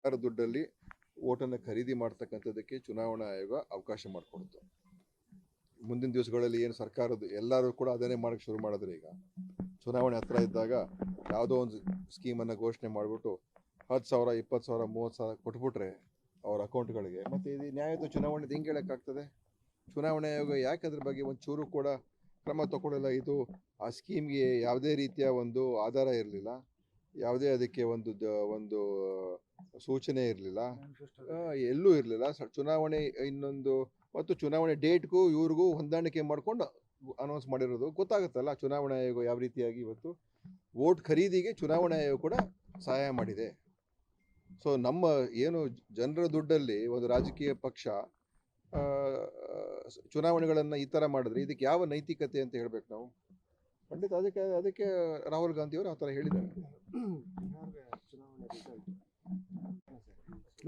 ಸರ್ಕಾರ ದುಡ್ಡಲ್ಲಿ ಓಟನ್ನು ಖರೀದಿ ಮಾಡ್ತಕ್ಕಂಥದ್ದಕ್ಕೆ ಚುನಾವಣಾ ಆಯೋಗ ಅವಕಾಶ ಮಾಡಿಕೊಡ್ತು. ಮುಂದಿನ ದಿವಸಗಳಲ್ಲಿ ಏನು ಸರ್ಕಾರದ್ದು ಎಲ್ಲರೂ ಕೂಡ ಅದನ್ನೇ ಮಾಡಕ್ಕೆ ಶುರು ಮಾಡಿದ್ರೆ ಈಗ ಚುನಾವಣೆ ಹತ್ರ ಇದ್ದಾಗ ಯಾವುದೋ ಒಂದು ಸ್ಕೀಮನ್ನು ಘೋಷಣೆ ಮಾಡಿಬಿಟ್ಟು 10,000 20,000 30,000 ಕೊಟ್ಬಿಟ್ರೆ ಅವ್ರ ಅಕೌಂಟ್ಗಳಿಗೆ ಮತ್ತೆ ಇದು ನ್ಯಾಯದ ಚುನಾವಣೆ ಹೆಂಗೆ ಹೇಳೋಕ್ಕಾಗ್ತದೆ? ಚುನಾವಣಾ ಆಯೋಗ ಯಾಕೆ ಅದ್ರ ಬಗ್ಗೆ ಒಂದು ಚೂರು ಕೂಡ ಕ್ರಮ ತಗೊಳ್ಳಲ್ಲ? ಇದು ಆ ಸ್ಕೀಮ್ಗೆ ಯಾವುದೇ ರೀತಿಯ ಒಂದು ಆಧಾರ ಇರಲಿಲ್ಲ, ಯಾವುದೇ ಅದಕ್ಕೆ ಒಂದು ಸೂಚನೆ ಇರಲಿಲ್ಲ, ಎಲ್ಲೂ ಇರಲಿಲ್ಲ. ಚುನಾವಣೆ ಇನ್ನೊಂದು ಮತ್ತು ಚುನಾವಣೆ ಡೇಟ್ಗೂ ಇವ್ರಿಗೂ ಹೊಂದಾಣಿಕೆ ಮಾಡ್ಕೊಂಡು ಅನೌನ್ಸ್ ಮಾಡಿರೋದು ಗೊತ್ತಾಗುತ್ತಲ್ಲ ಚುನಾವಣಾ ಆಯೋಗ ಯಾವ ರೀತಿಯಾಗಿ ಇವತ್ತು ವೋಟ್ ಖರೀದಿಗೆ ಚುನಾವಣಾ ಆಯೋಗ ಕೂಡ ಸಹಾಯ ಮಾಡಿದೆ. ಸೊ ನಮ್ಮ ಏನು ಜನರ ದುಡ್ಡಲ್ಲಿ ಒಂದು ರಾಜಕೀಯ ಪಕ್ಷ ಚುನಾವಣೆಗಳನ್ನು ಈ ಥರ ಮಾಡಿದ್ರೆ ಇದಕ್ಕೆ ಯಾವ ನೈತಿಕತೆ ಅಂತ ಹೇಳ್ಬೇಕು ನಾವು? ಖಂಡಿತ ಅದಕ್ಕೆ ರಾಹುಲ್ ಗಾಂಧಿಯವರು ಆ ಥರ ಹೇಳಿದ್ದಾರೆ.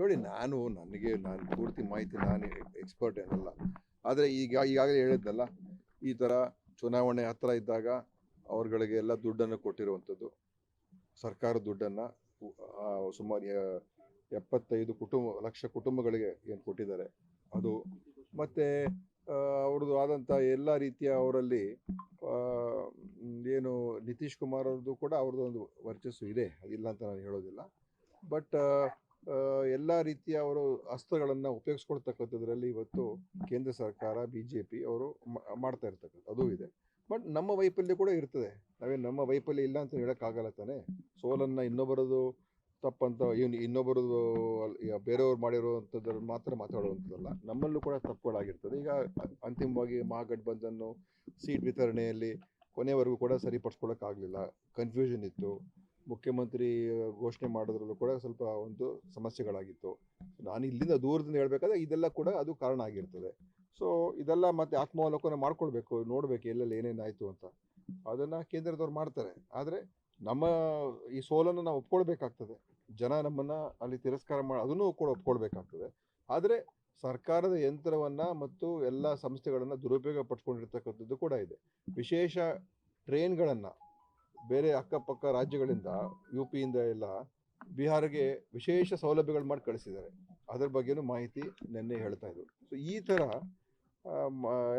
ನೋಡಿ, ನಾನು ಪೂರ್ತಿ ಮಾಹಿತಿ ನಾನು ಎಕ್ಸ್ಪರ್ಟ್ ಏನಲ್ಲ, ಆದರೆ ಈಗಾಗಲೇ ಹೇಳಿದ್ನಲ್ಲ, ಈ ಥರ ಚುನಾವಣೆ ಹತ್ರ ಇದ್ದಾಗ ಅವ್ರಗಳಿಗೆ ಎಲ್ಲ ದುಡ್ಡನ್ನು ಕೊಟ್ಟಿರುವಂಥದ್ದು, ಸರ್ಕಾರ ದುಡ್ಡನ್ನು ಸುಮಾರು 75 ಲಕ್ಷ ಕುಟುಂಬಗಳಿಗೆ ಏನು ಕೊಟ್ಟಿದ್ದಾರೆ ಅದು, ಮತ್ತು ಅವ್ರದ್ದು ಆದಂಥ ಎಲ್ಲ ರೀತಿಯ ಅವರಲ್ಲಿ ಏನು ನಿತೀಶ್ ಕುಮಾರ್ ಅವ್ರದ್ದು ಕೂಡ ಅವ್ರದ್ದು ಒಂದು ವರ್ಚಸ್ಸು ಇದೆ, ಅದಿಲ್ಲ ಅಂತ ನಾನು ಹೇಳೋದಿಲ್ಲ. ಬಟ್ ಎಲ್ಲ ರೀತಿಯ ಅವರು ಅಸ್ತ್ರಗಳನ್ನು ಉಪಯೋಗಿಸ್ಕೊಳ್ತಕ್ಕಂಥದ್ರಲ್ಲಿ ಇವತ್ತು ಕೇಂದ್ರ ಸರ್ಕಾರ BJP ಅವರು ಮಾಡ್ತಾ ಇರ್ತಕ್ಕಂಥ ಅದು ಇದೆ. ಬಟ್ ನಮ್ಮ ವೈಫಲ್ಯ ಕೂಡ ಇರ್ತದೆ, ನಮ್ಮ ವೈಫಲ್ಯ ಇಲ್ಲ ಅಂತ ಹೇಳೋಕ್ಕಾಗಲ್ಲ ತಾನೆ. ಸೋಲನ್ನು ಇನ್ನೊಬ್ಬರದು ತಪ್ಪಂತ ಇನ್ನೊಬ್ಬರದು ಬೇರೆಯವ್ರು ಮಾಡಿರುವಂಥದ್ದು ಮಾತ್ರ ಮಾತಾಡುವಂಥದ್ದಲ್ಲ, ನಮ್ಮಲ್ಲೂ ಕೂಡ ತಪ್ಪುಗಳಾಗಿರ್ತದೆ. ಈಗ ಅಂತಿಮವಾಗಿ ಮಹಾಗಠಬಂಧನ್ ಸೀಟ್ ವಿತರಣೆಯಲ್ಲಿ ಕೊನೆವರೆಗೂ ಕೂಡ ಸರಿಪಡಿಸ್ಕೊಳ್ಳೋಕ್ಕಾಗಲಿಲ್ಲ, ಕನ್ಫ್ಯೂಷನ್ ಇತ್ತು. ಮುಖ್ಯಮಂತ್ರಿ ಘೋಷಣೆ ಮಾಡೋದ್ರಲ್ಲೂ ಕೂಡ ಸ್ವಲ್ಪ ಒಂದು ಸಮಸ್ಯೆಗಳಾಗಿತ್ತು. ನಾನು ಇಲ್ಲಿಂದ ದೂರದಿಂದ ಹೇಳಬೇಕಾದ್ರೆ ಇದೆಲ್ಲ ಕೂಡ ಅದು ಕಾರಣ ಆಗಿರ್ತದೆ. ಸೊ ಇದೆಲ್ಲ ಮತ್ತೆ ಆತ್ಮಾವಲೋಕನ ಮಾಡ್ಕೊಳ್ಬೇಕು, ನೋಡಬೇಕು ಎಲ್ಲೆಲ್ಲಿ ಏನೇನಾಯಿತು ಅಂತ. ಅದನ್ನು ಕೇಂದ್ರದವ್ರು ಮಾಡ್ತಾರೆ, ಆದರೆ ನಮ್ಮ ಈ ಸೋಲನ್ನು ನಾವು ಒಪ್ಕೊಳ್ಬೇಕಾಗ್ತದೆ. ಜನ ನಮ್ಮನ್ನು ಅಲ್ಲಿ ತಿರಸ್ಕಾರ ಅದನ್ನು ಕೂಡ ಒಪ್ಕೊಳ್ಬೇಕಾಗ್ತದೆ. ಆದರೆ ಸರ್ಕಾರದ ಯಂತ್ರವನ್ನು ಮತ್ತು ಎಲ್ಲ ಸಂಸ್ಥೆಗಳನ್ನು ದುರುಪಯೋಗ ಪಡಿಸ್ಕೊಂಡಿರ್ತಕ್ಕಂಥದ್ದು ಕೂಡ ಇದೆ. ವಿಶೇಷ ಟ್ರೈನ್ಗಳನ್ನು ಬೇರೆ ಅಕ್ಕಪಕ್ಕ ರಾಜ್ಯಗಳಿಂದ UPಯಿಂದ ಎಲ್ಲ ಬಿಹಾರಿಗೆ ವಿಶೇಷ ಸೌಲಭ್ಯಗಳು ಮಾಡಿ ಕಳಿಸಿದ್ದಾರೆ. ಅದರ ಬಗ್ಗೆನೂ ಮಾಹಿತಿ ನಿನ್ನೆ ಹೇಳ್ತಾ ಇದ್ರು. ಸೊ ಈ ಥರ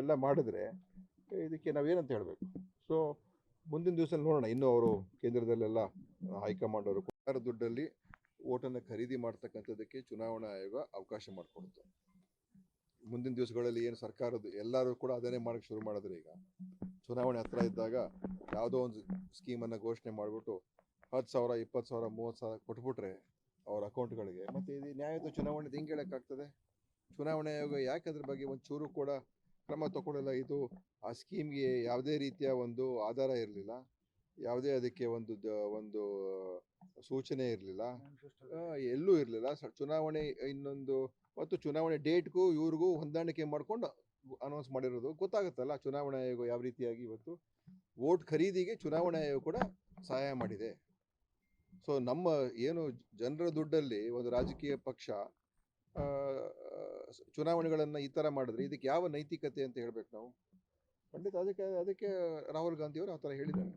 ಎಲ್ಲ ಮಾಡಿದ್ರೆ ಇದಕ್ಕೆ ನಾವೇನಂತ ಹೇಳಬೇಕು? ಸೊ ಮುಂದಿನ ದಿವಸ ನೋಡೋಣ, ಇನ್ನೂ ಅವರು ಕೇಂದ್ರದಲ್ಲೆಲ್ಲ ಹೈಕಮಾಂಡ್ ಅವರು ಸರ್ಕಾರ ದುಡ್ಡಲ್ಲಿ ಓಟನ್ನು ಖರೀದಿ ಮಾಡ್ತಕ್ಕಂಥದ್ದಕ್ಕೆ ಚುನಾವಣಾ ಆಯೋಗ ಅವಕಾಶ ಮಾಡಿಕೊಡ್ತು. ಮುಂದಿನ ದಿವಸಗಳಲ್ಲಿ ಏನು ಸರ್ಕಾರದ್ದು ಎಲ್ಲರೂ ಕೂಡ ಅದನ್ನೇ ಮಾಡಕ್ಕೆ ಶುರು ಮಾಡಿದ್ರೆ ಈಗ ಚುನಾವಣೆ ಹತ್ರ ಇದ್ದಾಗ ಯಾವುದೋ ಒಂದು ಸ್ಕೀಮನ್ನು ಘೋಷಣೆ ಮಾಡಿಬಿಟ್ಟು 10,000 20,000 30,000 ಕೊಟ್ಬಿಟ್ರೆ ಅವ್ರ ಅಕೌಂಟ್ಗಳಿಗೆ ಮತ್ತೆ ಇದು ನ್ಯಾಯದ ಚುನಾವಣೆ ಹೆಂಗೆ ಹೇಳೋಕ್ಕಾಗ್ತದೆ? ಚುನಾವಣಾ ಆಯೋಗ ಯಾಕೆ ಅದ್ರ ಬಗ್ಗೆ ಒಂದು ಚೂರು ಕೂಡ ಕ್ರಮ ತಗೊಳ್ಳಲ್ಲ? ಇದು ಆ ಸ್ಕೀಮ್ಗೆ ಯಾವುದೇ ರೀತಿಯ ಒಂದು ಆಧಾರ ಇರಲಿಲ್ಲ, ಯಾವುದೇ ಅದಕ್ಕೆ ಒಂದು ಸೂಚನೆ ಇರಲಿಲ್ಲ, ಎಲ್ಲೂ ಇರಲಿಲ್ಲ. ಚುನಾವಣೆ ಇನ್ನೊಂದು ಮತ್ತು ಚುನಾವಣೆ ಡೇಟ್ಗೂ ಇವ್ರಿಗೂ ಹೊಂದಾಣಿಕೆ ಮಾಡ್ಕೊಂಡು ಅನೌನ್ಸ್ ಮಾಡಿರೋದು ಗೊತ್ತಾಗುತ್ತಲ್ಲ ಚುನಾವಣಾ ಆಯೋಗ ಯಾವ ರೀತಿಯಾಗಿ ಇವತ್ತು ವೋಟ್ ಖರೀದಿಗೆ ಚುನಾವಣಾ ಆಯೋಗ ಕೂಡ ಸಹಾಯ ಮಾಡಿದೆ. ಸೊ ನಮ್ಮ ಏನು ಜನರ ದುಡ್ಡಲ್ಲಿ ಒಂದು ರಾಜಕೀಯ ಪಕ್ಷ ಚುನಾವಣೆಗಳನ್ನು ಈ ಥರ ಮಾಡಿದ್ರೆ ಇದಕ್ಕೆ ಯಾವ ನೈತಿಕತೆ ಅಂತ ಹೇಳ್ಬೇಕು ನಾವು? ಖಂಡಿತ ಅದಕ್ಕೆ ರಾಹುಲ್ ಗಾಂಧಿಯವರು ಆ ಥರ ಹೇಳಿದ್ದಾರೆ.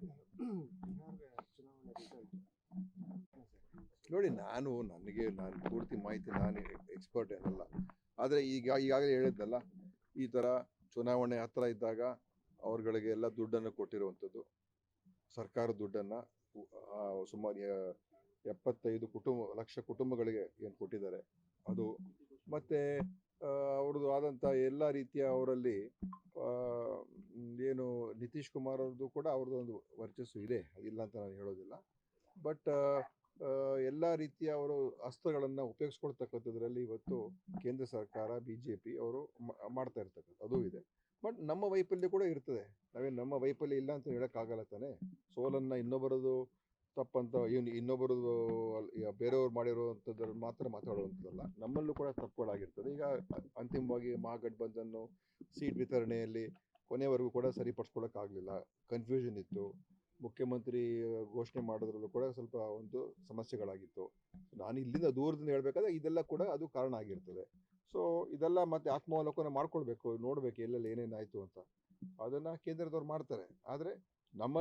ನೋಡಿ, ನಾನು ಪೂರ್ತಿ ಮಾಹಿತಿ ನಾನು ಎಕ್ಸ್ಪರ್ಟ್ ಏನಲ್ಲ, ಆದರೆ ಈಗಾಗಲೇ ಹೇಳಿದ್ನಲ್ಲ, ಈ ಥರ ಚುನಾವಣೆ ಹತ್ರ ಇದ್ದಾಗ ಅವ್ರಗಳಿಗೆ ಎಲ್ಲ ದುಡ್ಡನ್ನು ಕೊಟ್ಟಿರುವಂಥದ್ದು, ಸರ್ಕಾರ ದುಡ್ಡನ್ನು ಸುಮಾರು 75 ಲಕ್ಷ ಕುಟುಂಬಗಳಿಗೆ ಏನು ಕೊಟ್ಟಿದ್ದಾರೆ ಅದು, ಮತ್ತು ಅವ್ರದ್ದು ಆದಂಥ ಎಲ್ಲ ರೀತಿಯ ಅವರಲ್ಲಿ ಏನು ನಿತೀಶ್ ಕುಮಾರ್ ಅವ್ರದ್ದು ಕೂಡ ಅವ್ರದ್ದು ಒಂದು ವರ್ಚಸ್ಸು ಇದೆ, ಅದಿಲ್ಲ ಅಂತ ನಾನು ಹೇಳೋದಿಲ್ಲ. ಬಟ್ ಎಲ್ಲ ರೀತಿಯ ಅವರು ಅಸ್ತ್ರಗಳನ್ನು ಉಪಯೋಗಿಸ್ಕೊಳ್ತಕ್ಕಂಥದ್ರಲ್ಲಿ ಇವತ್ತು ಕೇಂದ್ರ ಸರ್ಕಾರ BJP ಅವರು ಮಾಡ್ತಾ ಇರ್ತಕ್ಕಂಥ ಅದು ಇದೆ. ಬಟ್ ನಮ್ಮ ವೈಫಲ್ಯ ಕೂಡ ಇರ್ತದೆ, ನಮ್ಮ ವೈಫಲ್ಯ ಇಲ್ಲ ಅಂತ ಹೇಳೋಕ್ಕಾಗಲ್ಲ ತಾನೆ. ಸೋಲನ್ನು ಇನ್ನೊಬ್ಬರದು ತಪ್ಪಂತ ಇನ್ನೊಬ್ಬರದು ಬೇರೆಯವ್ರು ಮಾಡಿರುವಂಥದ್ದು ಮಾತ್ರ ಮಾತಾಡುವಂಥದ್ದಲ್ಲ, ನಮ್ಮಲ್ಲೂ ಕೂಡ ತಪ್ಪುಗಳಾಗಿರ್ತದೆ. ಈಗ ಅಂತಿಮವಾಗಿ ಮಹಾಗಠಬಂಧನ್ ಸೀಟ್ ವಿತರಣೆಯಲ್ಲಿ ಕೊನೆವರೆಗೂ ಕೂಡ ಸರಿಪಡಿಸ್ಕೊಳ್ಳೋಕ್ಕಾಗಲಿಲ್ಲ, ಕನ್ಫ್ಯೂಷನ್ ಇತ್ತು. ಮುಖ್ಯಮಂತ್ರಿ ಘೋಷಣೆ ಮಾಡೋದ್ರಲ್ಲೂ ಕೂಡ ಸ್ವಲ್ಪ ಒಂದು ಸಮಸ್ಯೆಗಳಾಗಿತ್ತು. ನಾನು ಇಲ್ಲಿಂದ ದೂರದಿಂದ ಹೇಳಬೇಕಾದ್ರೆ ಇದೆಲ್ಲ ಕೂಡ ಅದು ಕಾರಣ ಆಗಿರ್ತದೆ. ಸೊ ಇದೆಲ್ಲ ಮತ್ತೆ ಆತ್ಮಾವಲೋಕನ ಮಾಡ್ಕೊಳ್ಬೇಕು, ನೋಡಬೇಕು ಎಲ್ಲೆಲ್ಲಿ ಏನೇನಾಯಿತು ಅಂತ. ಅದನ್ನು ಕೇಂದ್ರದವ್ರು ಮಾಡ್ತಾರೆ, ಆದರೆ ನಮ್ಮ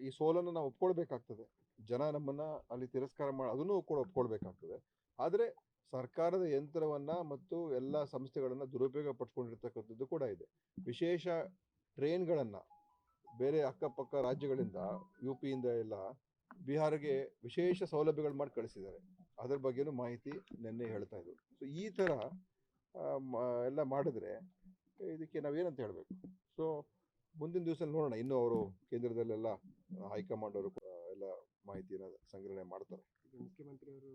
ಈ ಸೋಲನ್ನು ನಾವು ಒಪ್ಕೊಳ್ಬೇಕಾಗ್ತದೆ. ಜನ ನಮ್ಮನ್ನು ಅಲ್ಲಿ ತಿರಸ್ಕಾರ ಅದನ್ನು ಕೂಡ ಒಪ್ಕೊಳ್ಬೇಕಾಗ್ತದೆ. ಆದರೆ ಸರ್ಕಾರದ ಯಂತ್ರವನ್ನು ಮತ್ತು ಎಲ್ಲ ಸಂಸ್ಥೆಗಳನ್ನು ದುರುಪಯೋಗ ಪಡಿಸ್ಕೊಂಡಿರ್ತಕ್ಕಂಥದ್ದು ಕೂಡ ಇದೆ. ವಿಶೇಷ ಟ್ರೈನ್ಗಳನ್ನು ಬೇರೆ ಅಕ್ಕಪಕ್ಕ ರಾಜ್ಯಗಳಿಂದ UPಯಿಂದ ಎಲ್ಲ ಬಿಹಾರಿಗೆ ವಿಶೇಷ ಸೌಲಭ್ಯಗಳು ಮಾಡಿ ಕಳಿಸಿದ್ದಾರೆ. ಅದರ ಬಗ್ಗೆನೂ ಮಾಹಿತಿ ನಿನ್ನೆ ಹೇಳ್ತಾ ಇದ್ರು. ಸೊ ಈ ಥರ ಎಲ್ಲ ಮಾಡಿದ್ರೆ ಇದಕ್ಕೆ ನಾವೇನಂತ ಹೇಳಬೇಕು. ಸೊ ಮುಂದಿನ ದಿವಸ ನೋಡೋಣ, ಇನ್ನೂ ಅವರು ಕೇಂದ್ರದಲ್ಲೆಲ್ಲ ಹೈಕಮಾಂಡ್ ಅವರು ಎಲ್ಲ ಮಾಹಿತಿಯನ್ನು ಸಂಗ್ರಹಣೆ ಮಾಡ್ತಾರೆ. ಮುಖ್ಯಮಂತ್ರಿಯವರು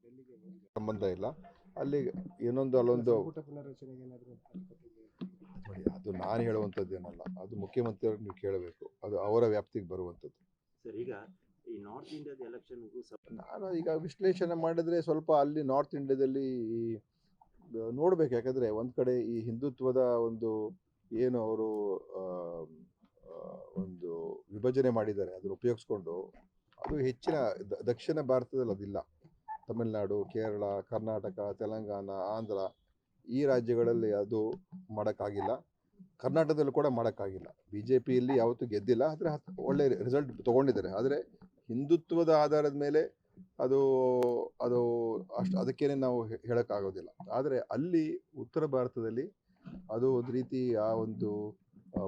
ಡೆಲ್ಲಿಗೆ ಸಂಬಂಧ ಇಲ್ಲ, ಅಲ್ಲಿ ಇನ್ನೊಂದು ಅಲ್ಲೊಂದು ಪುನರ್ರಚನೆಗೆ ಏನಾದರೂ ನೋಡಿ, ಅದು ನಾನು ಹೇಳುವಂಥದ್ದೇನಲ್ಲ, ಅದು ಮುಖ್ಯಮಂತ್ರಿಯವ್ರಿಗೆ ನೀವು ಕೇಳಬೇಕು, ಅದು ಅವರ ವ್ಯಾಪ್ತಿಗೆ ಬರುವಂಥದ್ದು. ಸರ್, ಈಗ ಈ ನಾರ್ತ್ ಇಂಡಿಯಾದ ಎಲೆಕ್ಷನ್ಗೂ ನಾನು ಈಗ ವಿಶ್ಲೇಷಣೆ ಮಾಡಿದರೆ ಸ್ವಲ್ಪ ಅಲ್ಲಿ ನಾರ್ತ್ ಇಂಡಿಯಾದಲ್ಲಿ ನೋಡ್ಬೇಕು. ಯಾಕಂದರೆ ಒಂದು ಕಡೆ ಈ ಹಿಂದುತ್ವದ ಒಂದು ಏನು ಅವರು ಒಂದು ವಿಭಜನೆ ಮಾಡಿದ್ದಾರೆ, ಅದನ್ನು ಉಪಯೋಗಿಸ್ಕೊಂಡು ಅದು ಹೆಚ್ಚಿನ ದಕ್ಷಿಣ ಭಾರತದಲ್ಲಿ ಅದಿಲ್ಲ. ತಮಿಳುನಾಡು, ಕೇರಳ, ಕರ್ನಾಟಕ, ತೆಲಂಗಾಣ, ಆಂಧ್ರ ಈ ರಾಜ್ಯಗಳಲ್ಲಿ ಅದು ಮಾಡೋಕ್ಕಾಗಿಲ್ಲ. ಕರ್ನಾಟಕದಲ್ಲೂ ಕೂಡ ಮಾಡೋಕ್ಕಾಗಿಲ್ಲ. BJPಯಲ್ಲಿ ಯಾವತ್ತೂ ಗೆದ್ದಿಲ್ಲ, ಆದರೆ ಒಳ್ಳೆ ರಿಸಲ್ಟ್ ತೊಗೊಂಡಿದ್ದಾರೆ. ಆದರೆ ಹಿಂದುತ್ವದ ಆಧಾರದ ಮೇಲೆ ಅದು ಅದು ಅಷ್ಟು ಅದಕ್ಕೇನೆ ನಾವು ಹೇಳೋಕ್ಕಾಗೋದಿಲ್ಲ. ಆದರೆ ಅಲ್ಲಿ ಉತ್ತರ ಭಾರತದಲ್ಲಿ ಅದು ಒಂದು ರೀತಿ ಆ ಒಂದು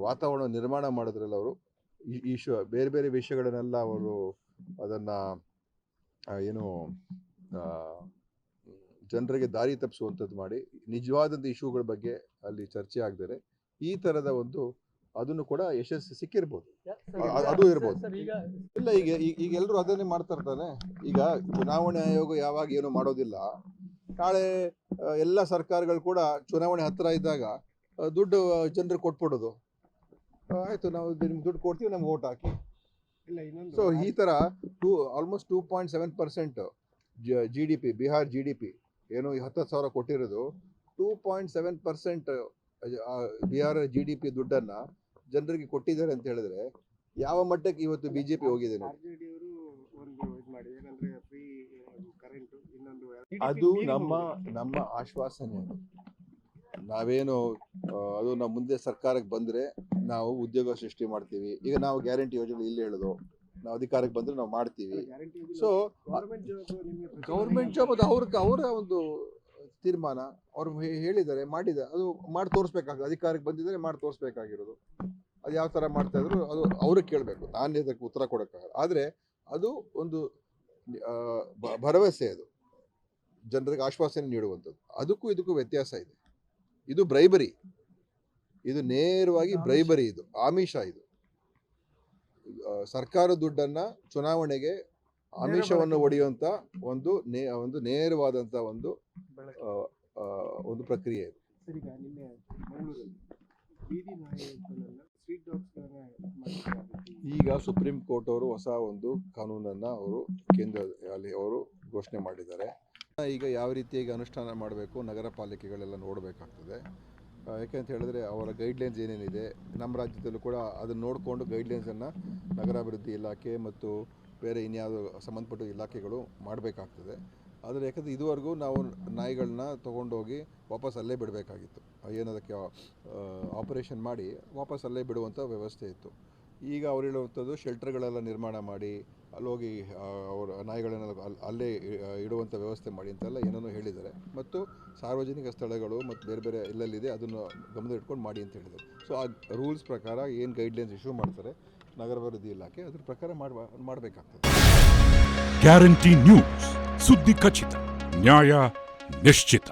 ವಾತಾವರಣ ನಿರ್ಮಾಣ ಮಾಡೋದ್ರಲ್ಲಿ ಅವರು ಬೇರೆ ಬೇರೆ ವಿಷಯಗಳನ್ನೆಲ್ಲ ಅವರು ಅದನ್ನು ಏನು ಜನರಿಗೆ ದಾರಿ ತಪ್ಪಿಸುವಂಥದ್ದು ಮಾಡಿ ನಿಜವಾದಂಥ ಇಶ್ಯೂಗಳ ಬಗ್ಗೆ ಅಲ್ಲಿ ಚರ್ಚೆ ಆಗದರೆ ಈ ಥರದ ಒಂದು ಅದನ್ನು ಕೂಡ ಯಶಸ್ಸು ಸಿಕ್ಕಿರ್ಬೋದು, ಅದು ಇರ್ಬೋದು. ಇಲ್ಲ, ಈಗ ಎಲ್ಲರೂ ಅದನ್ನೇ ಮಾಡ್ತಾ ಇರ್ತಾನೆ. ಈಗ ಚುನಾವಣೆ ಆಯೋಗ ಯಾವಾಗ ಏನು ಮಾಡೋದಿಲ್ಲ, ನಾಳೆ ಎಲ್ಲ ಸರ್ಕಾರಗಳು ಕೂಡ ಚುನಾವಣೆ ಹತ್ತಿರ ಇದ್ದಾಗ ದುಡ್ಡು ಜನರಿಗೆ ಕೊಟ್ಬಿಡೋದು. ಆಯಿತು, ನಾವು ನಿಮ್ಗೆ ದುಡ್ಡು ಕೊಡ್ತೀವಿ, ನಮ್ಗೆ ಓಟ್ ಹಾಕಿ. ಇಲ್ಲ ಇನ್ನೊಂದು ಸೊ ಈ ಥರ ಆಲ್ಮೋಸ್ಟ್ 2.7% GDP, ಬಿಹಾರ್ GDP ಏನು 10,000 ಕೊಟ್ಟಿರೋದು 2.7% ಬಿಹಾರ GDP ದುಡ್ಡನ್ನು ಜನರಿಗೆ ಕೊಟ್ಟಿದ್ದಾರೆ ಅಂತ ಹೇಳಿದ್ರೆ ಯಾವ ಮಟ್ಟಕ್ಕೆ ಇವತ್ತು BJP ಹೋಗಿದೆ ನೋಡಿ. RJD ಅವರು ಒಂದು ಇದು ಮಾಡಿ ಏನಂದ್ರೆ ಫ್ರೀ ಕರೆಂಟ್, ಇನ್ನೊಂದು ಅದು ನಮ್ಮ ಆಶ್ವಾಸನೆ. ನಾವೇನು ಅದು ನಾವು ಮುಂದೆ ಸರ್ಕಾರಕ್ಕೆ ಬಂದರೆ ನಾವು ಉದ್ಯೋಗ ಸೃಷ್ಟಿ ಮಾಡ್ತೀವಿ. ಈಗ ನಾವು ಗ್ಯಾರಂಟಿ ಯೋಜನೆ ಇಲ್ಲಿ ಹೇಳೋದು, ನಾವು ಅಧಿಕಾರಕ್ಕೆ ಬಂದರೆ ನಾವು ಮಾಡ್ತೀವಿ. ಸೊ ಗೌರ್ಮೆಂಟ್ ಜಾಬ್ ಅದು ಅವರ ಒಂದು ತೀರ್ಮಾನ, ಅವ್ರು ಹೇಳಿದ್ದಾರೆ, ಮಾಡಿದ್ದಾರೆ, ಅದು ಮಾಡಿ ತೋರಿಸ್ಬೇಕಾಗ್ತದೆ. ಅಧಿಕಾರಕ್ಕೆ ಬಂದಿದ್ದಾರೆ, ಮಾಡಿ ತೋರಿಸ್ಬೇಕಾಗಿರೋದು. ಅದು ಯಾವ ಥರ ಮಾಡ್ತಾಯಿದ್ರು ಅದು ಅವ್ರಿಗೆ ಕೇಳಬೇಕು, ನಾನು ಅದಕ್ಕೆ ಉತ್ತರ ಕೊಡೋಕ್ಕಾಗಲ್ಲ. ಆದರೆ ಅದು ಒಂದು ಭರವಸೆ, ಅದು ಜನರಿಗೆ ಆಶ್ವಾಸನೆ ನೀಡುವಂಥದ್ದು. ಅದಕ್ಕೂ ಇದಕ್ಕೂ ವ್ಯತ್ಯಾಸ ಇದೆ. ಇದು ಬ್ರೈಬರಿ, ಇದು ನೇರವಾಗಿ ಬ್ರೈಬರಿ, ಇದು ಆಮಿಷ. ಇದು ಸರ್ಕಾರ ದುಡ್ಡನ್ನು ಚುನಾವಣೆಗೆ ಆಮಿಷವನ್ನು ಒಡೆಯುವಂಥ ಒಂದು ನೇರವಾದಂಥ ಒಂದು ಪ್ರಕ್ರಿಯೆ ಇದು. ಸರ್, ಈಗ ನಿನ್ನೆ ಮಂಗಳೂರಲ್ಲಿ ಬೀದಿ ನಾಯಿಗಳನ್ನ ಸ್ಟ್ರೀಟ್ ಡಾಗ್ಸ್ ಈಗ ಸುಪ್ರೀಂ ಕೋರ್ಟ್ ಅವರು ಹೊಸ ಒಂದು ಕಾನೂನನ್ನು ಅವರು ಕೇಂದ್ರದಲ್ಲಿ ಅವರು ಘೋಷಣೆ ಮಾಡಿದ್ದಾರೆ. ಈಗ ಯಾವ ರೀತಿಯಾಗಿ ಅನುಷ್ಠಾನ ಮಾಡಬೇಕು ನಗರ ಪಾಲಿಕೆಗಳೆಲ್ಲ ನೋಡಬೇಕಾಗ್ತದೆ. ಯಾಕೆಂತ ಹೇಳಿದ್ರೆ ಅವರ ಗೈಡ್ಲೈನ್ಸ್ ಏನೇನಿದೆ, ನಮ್ಮ ರಾಜ್ಯದಲ್ಲೂ ಕೂಡ ಅದನ್ನು ನೋಡಿಕೊಂಡು ಗೈಡ್ಲೈನ್ಸನ್ನು ನಗರಾಭಿವೃದ್ಧಿ ಇಲಾಖೆ ಮತ್ತು ಬೇರೆ ಇನ್ಯಾವುದೋ ಸಂಬಂಧಪಟ್ಟ ಇಲಾಖೆಗಳು ಮಾಡಬೇಕಾಗ್ತದೆ. ಆದರೆ ಯಾಕಂದರೆ ಇದುವರೆಗೂ ನಾವು ನಾಯಿಗಳನ್ನ ತೊಗೊಂಡೋಗಿ ವಾಪಸ್ ಅಲ್ಲೇ ಬಿಡಬೇಕಾಗಿತ್ತು. ಏನದಕ್ಕೆ ಆಪರೇಷನ್ ಮಾಡಿ ವಾಪಸ್ ಅಲ್ಲೇ ಬಿಡುವಂಥ ವ್ಯವಸ್ಥೆ ಇತ್ತು. ಈಗ ಅವ್ರು ಹೇಳುವಂಥದ್ದು ಶೆಲ್ಟರ್ಗಳೆಲ್ಲ ನಿರ್ಮಾಣ ಮಾಡಿ ಅಲ್ಲೋಗಿ ಅವರ ನಾಯಿಗಳನ್ನೆಲ್ಲ ಅಲ್ಲೇ ಇಡುವಂಥ ವ್ಯವಸ್ಥೆ ಮಾಡಿ ಅಂತೆಲ್ಲ ಏನೇನೋ ಹೇಳಿದ್ದಾರೆ. ಮತ್ತು ಸಾರ್ವಜನಿಕ ಸ್ಥಳಗಳು ಮತ್ತು ಬೇರೆ ಬೇರೆ ಎಲ್ಲೆಲ್ಲಿದೆ ಅದನ್ನು ಗಮನ ಇಟ್ಕೊಂಡು ಮಾಡಿ ಅಂತ ಹೇಳಿದ್ದಾರೆ. ಸೊ ಆ ರೂಲ್ಸ್ ಪ್ರಕಾರ ಏನು ಗೈಡ್ಲೈನ್ಸ್ ಇಶ್ಯೂ ಮಾಡ್ತಾರೆ ನಗರಾಭಿವೃದ್ಧಿ ಇಲಾಖೆ, ಅದ್ರ ಪ್ರಕಾರ ಮಾಡಬೇಕಾಗ್ತದೆ. ಗ್ಯಾರಂಟಿ ನ್ಯೂಸ್, ಸುದ್ದಿ ಖಚಿತ, ನ್ಯಾಯ ನಿಶ್ಚಿತ.